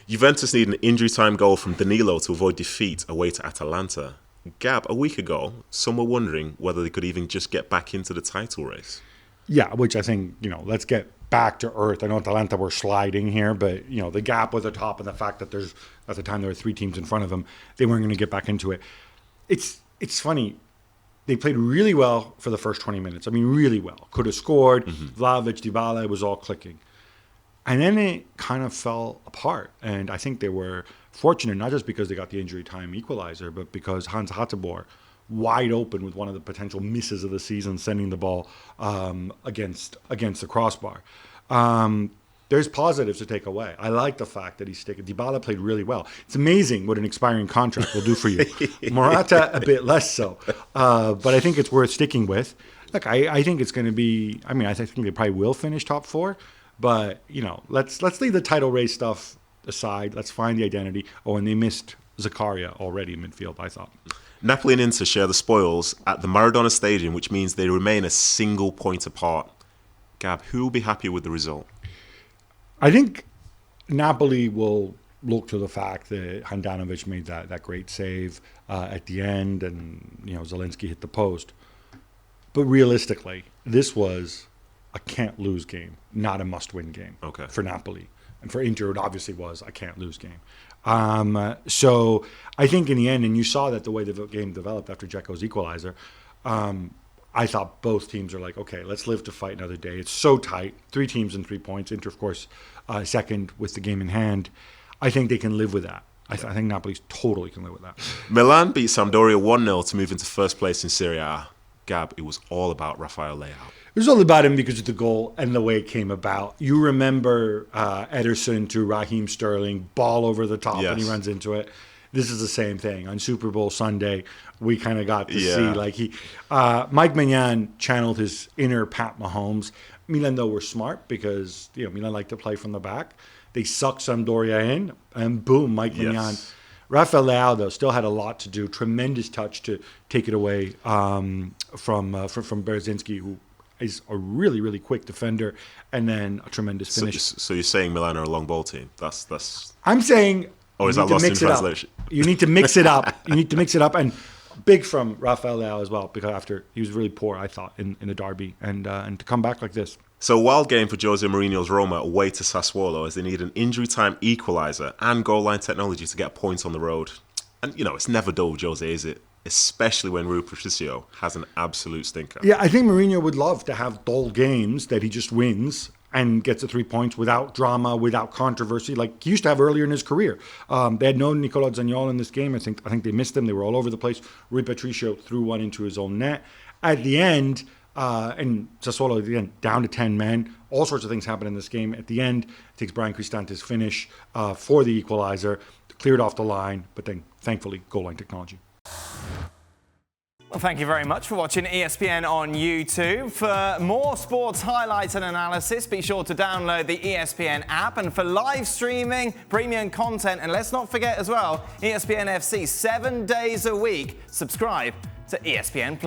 Juventus need an injury time goal from Danilo to avoid defeat away to Atalanta. Gab, a week ago, some were wondering whether they could even just get back into the title race. Yeah, which I think, let's get back to earth. I know Atalanta were sliding here, but, the gap was the top, and the fact that at the time there were 3 teams in front of them, they weren't going to get back into it. It's funny. They played really well for the first 20 minutes. I mean, really well. Could have scored. Vlahovic, Dybala, it was all clicking. And then it kind of fell apart. And I think they were fortunate, not just because they got the injury time equalizer, but because Hans Hateboer, wide open with one of the potential misses of the season, sending the ball against the crossbar. There's positives to take away. I like the fact that he's sticking. Dybala played really well. It's amazing what an expiring contract will do for you. Morata, a bit less so. But I think it's worth sticking with. Look, I think it's going to be, I think they probably will finish top 4. But, let's leave the title race stuff aside. Let's find the identity. Oh, and they missed Zakaria already in midfield, I thought. Napoli and Inter share the spoils at the Maradona Stadium, which means they remain a single point apart. Gab, who will be happy with the result? I think Napoli will look to the fact that Handanovic made that great save at the end, and Zielinski hit the post. But realistically, this was a can't-lose game, not a must-win game for Napoli. And for Inter, it obviously was a can't-lose game. So I think in the end, and you saw that the way the game developed after Dzeko's equalizer, I thought both teams are like, okay, let's live to fight another day. It's so tight. 3 teams and 3 points. Inter, of course, second with the game in hand. I think they can live with that. I think Napoli totally can live with that. Milan beat Sampdoria 1-0 to move into first place in Serie A. Gab, it was all about Rafael Leão. It was all about him because of the goal and the way it came about. You remember Ederson to Raheem Sterling, ball over the top, and he runs into it. This is the same thing. On Super Bowl Sunday, we kind of got to see, Mike Maignan channeled his inner Pat Mahomes. Milan, though, were smart because, Milan like to play from the back. They sucked Sampdoria in, and boom, Mike Maignan. Rafael Leão, though, still had a lot to do. Tremendous touch to take it away from Bereszynski, who is a really, really quick defender, and then a tremendous finish. So you're saying Milan are a long ball team? That's. I'm saying. Or is that lost in translation? You need to mix it up. And big from Rafael Leão as well, because after he was really poor, I thought, in the derby, and to come back like this. So a wild game for Jose Mourinho's Roma away to Sassuolo, as they need an injury time equaliser and goal line technology to get points on the road. And it's never dull with Jose, is it? Especially when Rui Patricio has an absolute stinker. Yeah, I think Mourinho would love to have dull games that he just wins and gets the 3 points without drama, without controversy, like he used to have earlier in his career. They had no Nicola Zaniolo in this game. I think they missed him. They were all over the place. Rui Patricio threw one into his own net. At the end, and Sassuolo, again, down to 10 men. All sorts of things happen in this game. At the end, it takes Brian Cristante's finish for the equalizer, cleared off the line, but then, thankfully, goal line technology. Well, thank you very much for watching ESPN on YouTube. For more sports highlights and analysis, be sure to download the ESPN app. And for live streaming, premium content, and let's not forget as well, ESPN FC 7 days a week. Subscribe to ESPN+.